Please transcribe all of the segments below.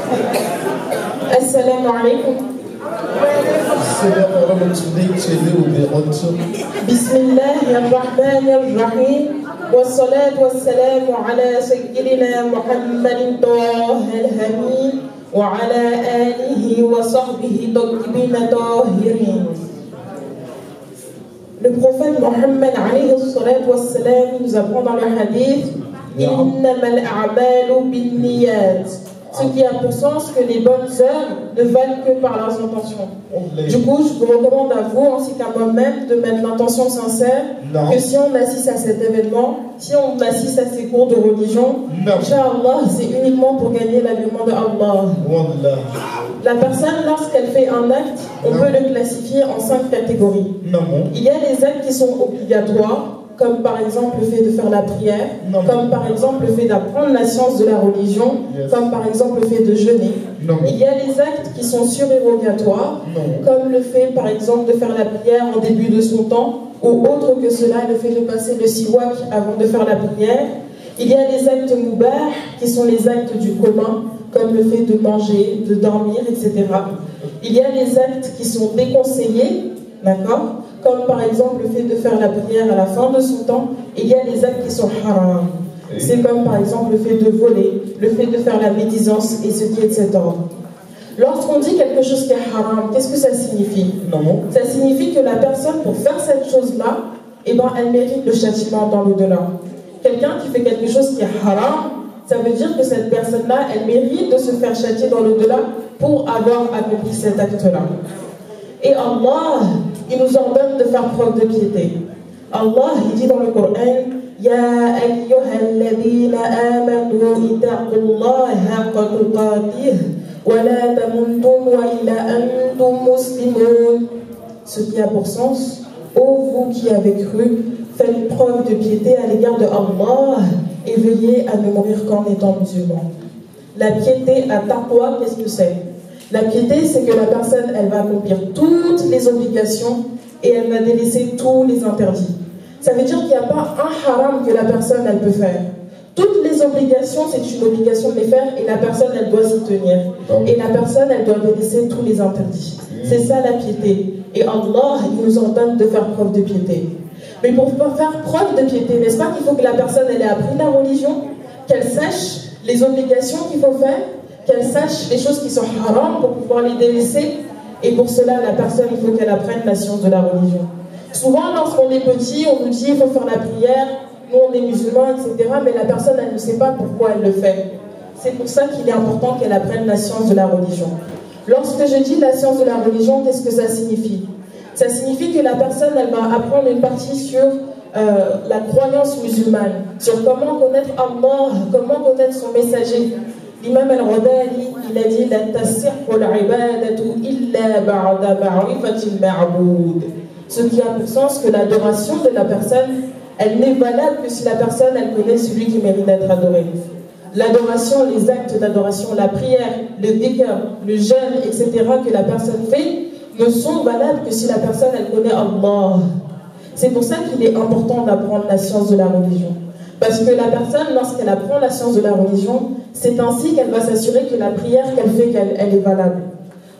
Assalamu alaikum. Bismillahirrahmanirrahim. Wassalatu wassalamu ala sayyidina Muhammadin tahil hamid wa ala alihi wa sahbihi tayyibin tahirin. Le prophète Mohammed alayhi salatu wassalam nous apprend dans le hadith Innamal a'malu binniyat. Ce qui a pour sens que les bonnes œuvres ne valent que par leurs intentions. Du coup, je vous recommande à vous, ainsi qu'à moi-même, de mettre l'intention sincère que si on assiste à cet événement, si on assiste à ces cours de religion, Inch'Allah, c'est uniquement pour gagner l'agrément de Allah. La personne, lorsqu'elle fait un acte, on peut le classifier en 5 catégories. Il y a les actes qui sont obligatoires, comme par exemple le fait de faire la prière, comme par exemple le fait d'apprendre la science de la religion, comme par exemple le fait de jeûner. Il y a les actes qui sont surérogatoires, comme le fait par exemple de faire la prière en début de son temps, ou autre que cela, le fait de passer le siwak avant de faire la prière. Il y a les actes moubah, qui sont les actes du commun, comme le fait de manger, de dormir, etc. Il y a les actes qui sont déconseillés, d'accord, comme par exemple le fait de faire la prière à la fin de son temps. Il y a les actes qui sont haram. C'est comme par exemple le fait de voler, le fait de faire la médisance et ce qui est de cet ordre. Lorsqu'on dit quelque chose qui est haram, qu'est-ce que ça signifie? Ça signifie que la personne, pour faire cette chose-là, eh ben, elle mérite le châtiment dans l'au-delà. Quelqu'un qui fait quelque chose qui est haram, ça veut dire que cette personne-là, elle mérite de se faire châtier dans l'au-delà pour avoir accompli cet acte-là. Et Allah, il nous ordonne de faire preuve de piété. Allah, il dit dans le Coran, Ya ayyuhalladhina amanu ittaqullaha haqqa tuqatih wa la tamutunna illa antum muslimun. Ce qui a pour sens, ô vous qui avez cru, faites preuve de piété à l'égard de Allah et veillez à ne mourir qu'en étant musulman. La piété à taqwa, qu'est-ce que c'est? La piété, c'est que la personne, elle va accomplir toutes les obligations et elle va délaisser tous les interdits. Ça veut dire qu'il n'y a pas un haram que la personne, elle peut faire. Toutes les obligations, c'est une obligation de les faire et la personne, elle doit s'y tenir. Et la personne, elle doit délaisser tous les interdits. C'est ça la piété. Et Allah, il nous ordonne de faire preuve de piété. Mais pour faire preuve de piété, n'est-ce pas qu'il faut que la personne, elle ait appris la religion, qu'elle sache les obligations qu'il faut faire, qu'elle sache les choses qui sont haram pour pouvoir les délaisser. Et pour cela, la personne, il faut qu'elle apprenne la science de la religion. Souvent, lorsqu'on est petit, on nous dit il faut faire la prière, nous on est musulmans, etc. Mais la personne, elle ne sait pas pourquoi elle le fait. C'est pour ça qu'il est important qu'elle apprenne la science de la religion. Lorsque je dis la science de la religion, qu'est-ce que ça signifie? Ça signifie que la personne, elle va apprendre une partie sur la croyance musulmane, sur comment connaître Allah, comment connaître son messager. L'imam al-Ghazali, il a dit la tasihhu al-ibadatu illa ba'da ma'rifati al-ma'bud. Ce qui a pour sens que l'adoration de la personne, elle n'est valable que si la personne, elle connaît celui qui mérite d'être adoré. L'adoration, les actes d'adoration, la prière, le dhikr, le jeûne, etc. que la personne fait, ne sont valables que si la personne, elle connaît Allah. C'est pour ça qu'il est important d'apprendre la science de la religion. Parce que la personne, lorsqu'elle apprend la science de la religion, c'est ainsi qu'elle va s'assurer que la prière qu'elle fait, elle est valable.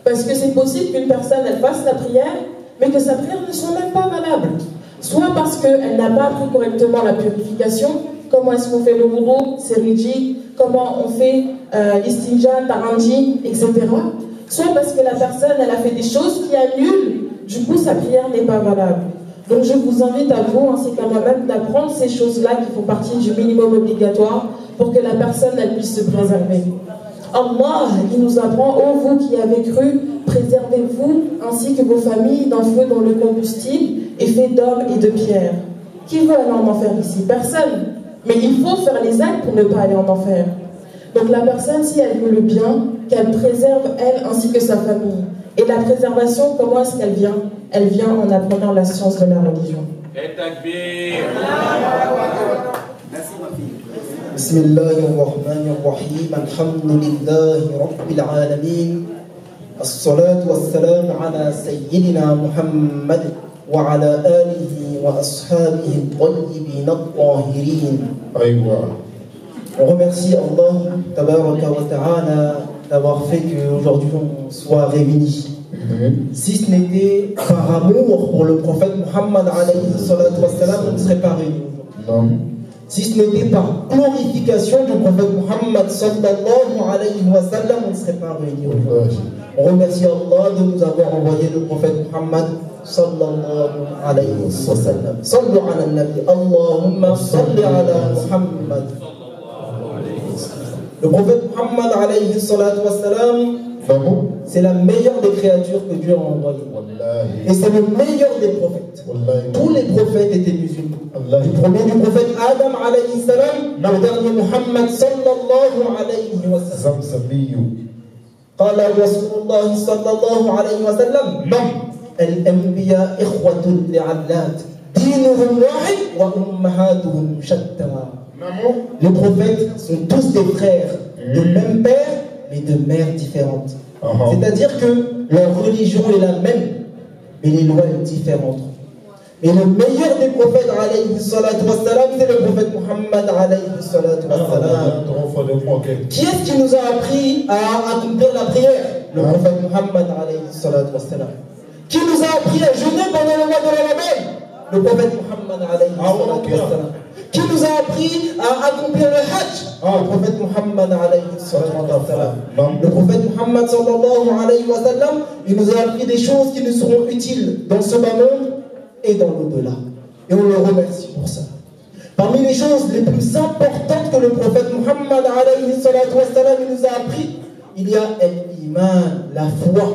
Parce que c'est possible qu'une personne, elle fasse la prière, mais que sa prière ne soit même pas valable. Soit parce qu'elle n'a pas appris correctement la purification, comment est-ce qu'on fait le wudu, c'est rigide, comment on fait l'istinja, tarandi, etc. Soit parce que la personne, elle a fait des choses qui annulent, du coup sa prière n'est pas valable. Donc je vous invite à vous, ainsi qu'à moi-même, d'apprendre ces choses-là qui font partie du minimum obligatoire pour que la personne, elle puisse se préserver. Allah, il nous apprend, ô vous qui avez cru, préservez-vous ainsi que vos familles d'un feu dont le combustible est fait d'hommes et de pierre. Qui veut aller en enfer ici? Personne. Mais il faut faire les actes pour ne pas aller en enfer. Donc la personne, si elle veut le bien, qu'elle préserve elle ainsi que sa famille. Et la préservation, comment est-ce qu'elle vient? Elle vient en apprenant la science de la religion. بسم الله الرحمن الرحيم الحمد لله رب العالمين الصلاة والسلام على سيدنا محمد وعلى آله وأصحابه الطيبين الطاهرين. On remercie Allah tabaraka wa ta'ala d'avoir fait qu'aujourd'hui on soit réunis. Si ce n'était par amour pour le prophète Muhammad alayhi salatu wassalam, on ne serait pas réunis aujourd'hui. Si ce n'était par glorification du prophète Muhammad sallallahu alayhi wa sallam, on ne serait pas réunis aujourd'hui. On remercie Allah de nous avoir envoyé le prophète Muhammad sallallahu alayhi wa sallam. Sallu ala nabi, Allahumma salli ala Muhammad. Le prophète Muhammad alayhi salatu wa sallam, c'est la meilleure des créatures que Dieu a envoyées. Et c'est le meilleur des prophètes. Tous les prophètes étaient musulmans. Du premier du prophète Adam alayhi salam, le dernier Muhammad sallallahu alayhi wa sallam. قال رسول الله صلى الله عليه وسلم الأنبياء إخوة لعلات دينهم واحد وأمهاتهم شتى. Les prophètes sont tous des frères de même père mais de mères différentes. C'est-à-dire que leur religion est la même mais les lois sont différentes. Et le meilleur des prophètes alayhi salatu wassalam, c'est le prophète Muhammad alayhi salatu wassalam. Qui est-ce qui nous a appris à accomplir la prière? Le prophète Muhammad alayhi salatu wassalam. Qui nous a appris à jeûner pendant le mois de Ramadan? Le prophète Muhammad alayhi salatu wassalam. Qui nous a appris à accomplir le Hajj? Le prophète Muhammad alayhi salatu wassalam. Le prophète Muhammad sallallahu alayhi wa sallam, il nous a appris des choses qui nous seront utiles dans ce bas monde et dans l'au-delà. Et on le remercie pour ça. Parmi les choses les plus importantes que le prophète Muhammad alayhi salatu wassalam nous a appris, il y a l'iman, la foi,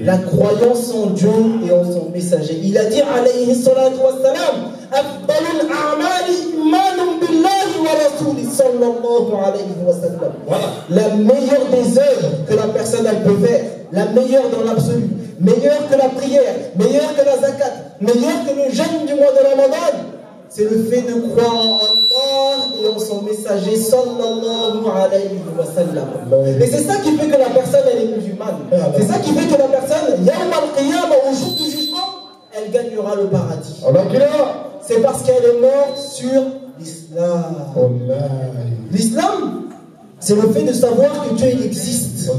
la croyance en Dieu et en son messager. Il a dit alayhi salatu wassalam, afdalul a'mali imanun billahi wa rasuli sallallahu alayhi wa sallam. La meilleure des œuvres que la personne elle peut faire, la meilleure dans l'absolu, meilleure que la prière, meilleure que la zakat, meilleure que le jeûne du mois de Ramadan, c'est le fait de croire en Allah et en son messager sallallahu alayhi wa sallam. Et c'est ça qui fait que la personne elle est musulmane. C'est ça qui fait que la personne, yawm al-qiyamah, au jour du jugement, elle gagnera le paradis. C'est parce qu'elle est morte sur l'islam. L'islam, c'est le fait de savoir que Dieu il existe.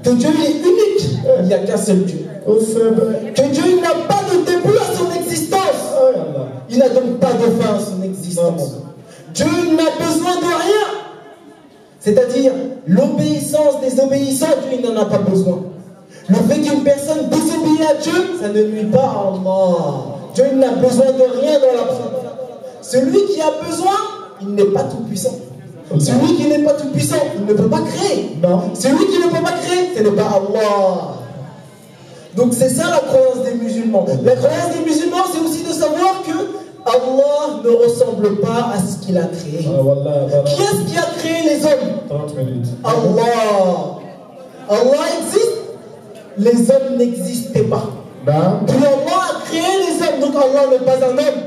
Que Dieu il est unique. Il n'y a qu'un seul Dieu. Que Dieu il n'a pas de début à son existence. Il n'a donc pas de fin à son existence. Dieu n'a besoin de rien. C'est-à-dire, l'obéissance des obéissants, Dieu il n'en a pas besoin. Le fait qu'une personne désobéit à Dieu, ça ne nuit pas à Allah. Dieu n'a besoin de rien dans l'absolu. Celui qui a besoin, il n'est pas tout puissant. Celui qui n'est pas tout puissant, il ne peut pas créer. Celui qui ne peut pas créer, ce n'est pas Allah. Donc c'est ça la croyance des musulmans. La croyance des musulmans, c'est aussi de savoir que Allah ne ressemble pas à ce qu'il a créé. Qui est-ce qui a créé les hommes? 30 minutes. Allah. Allah existe, les hommes n'existaient pas. Puis Allah a créé les hommes, donc Allah n'est pas un homme.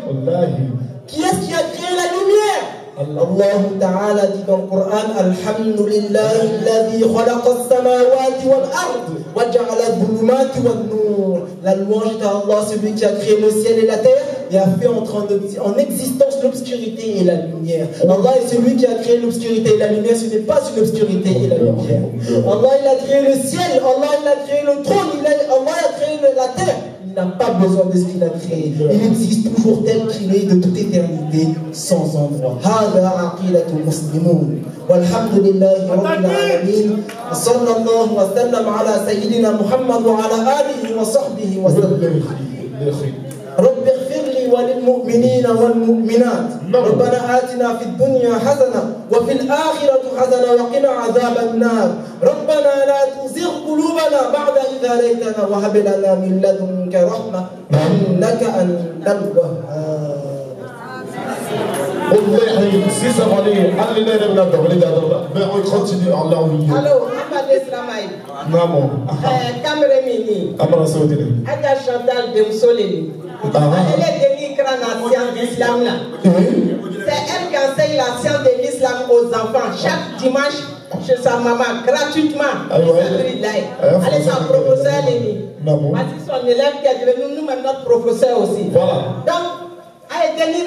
Qui est-ce qui a créé la lumière? Allah Ta'ala dit dans le Coran, Alhamdulillahi alladhi khalaqa as-samawati wal ard wa ja'ala adh-dhulumati wan nur. La louange est à Allah, celui qui a créé le ciel et la terre et a fait entrer en existence l'obscurité et la lumière. Allah est celui qui a créé l'obscurité et la lumière, ce n'est pas une obscurité et la lumière. Allah il a créé le ciel, Allah il a créé le trône, Allah a créé la terre. Il n'a pas besoin de ce qu'il a créé. Il existe toujours tel qu'il est de toute éternité, sans endroit. هذا عقيدة المسلمون والحمد لله رب العالمين وصلى الله وسلم على سيدنا محمد وعلى آله وصحبه وسلم. رب اغفر لي وللمؤمنين والمؤمنات. ربنا آتنا في الدنيا حسنة وفي الآخرة حسنة وقنا عذاب النار. ربنا لا تزغ قلوبنا بعد إذ هديتنا وهب لنا من لدنك رحمة إنك أنت الوهاب. Si ça va aller, allez les revenants, mais on continue en la vie. Allô, Amade Sramay. Maman. Camerouni. Amara Saoudine. Aja Chantal Demsoleni. Elle est devenue grande en science d'islam là. C'est elle qui enseigne la science de l'islam aux enfants chaque dimanche chez sa maman gratuitement. Elle est sa professeure Léni. Voici son élève qui est devenu nous-mêmes notre professeur aussi. Voilà. Donc, elle est devenue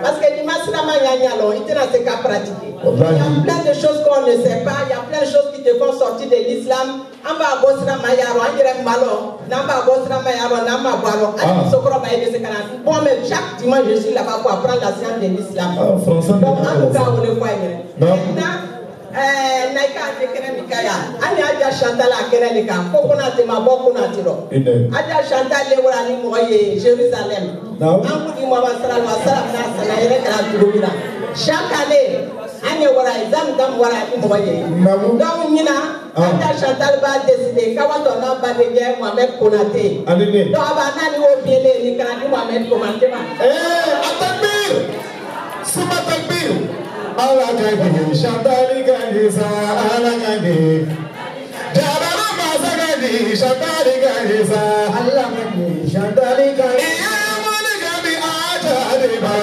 parce que il était dans ce cas pratiqué. Il y a plein de choses qu'on ne sait pas. plein de choses qui te font sortir de l'islam. Amba bosra mayaro, angere malo, namba bosra mayaro, namba boiro. Bon, mais chaque dimanche, je suis là-bas pour apprendre la science de l'islam. Donc, en tout cas, on le voit. Maintenant, Naika Mikaya, Anya Chantal à Kerenika, Kokonate Maboko Natiro, Adia Chantal Lewarani Moye, Jérusalem. Chaque année, Anya Warai, Dam Warai Moye. Donc, Nina, Adia Chantal va décider, Kawatona Badege, Mohamed Konate. Donc, Abanani Obiele, Nikanani Mohamed Konate. Atakbir! Suma takbir! Allah gani, Shantali gani, Allah gani. Jabara masa gani, Shantali gani, Allah gani, Shantali gani. Yamani gani aja deba,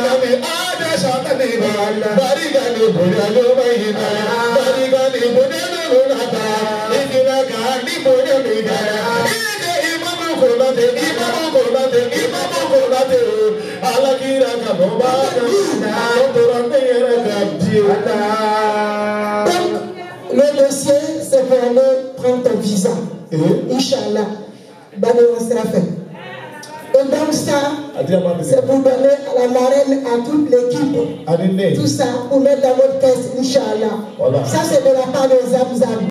gani aja Shantali gani. Bari gani budalo mahina, bari gani budalo nata. Ikila gani budalo bidara. Ike imamu kolate, imamu kolate, imamu kolate. Allah kira kaboba gani. Donc, le dossier, c'est pour aller prendre ton visa. Inch'Allah, on sera fait. Et donc ça, c'est pour donner à la marraine, à toute l'équipe, tout ça, pour mettre dans votre caisse, Inch'Allah. Ça, c'est de la part des Zamzam.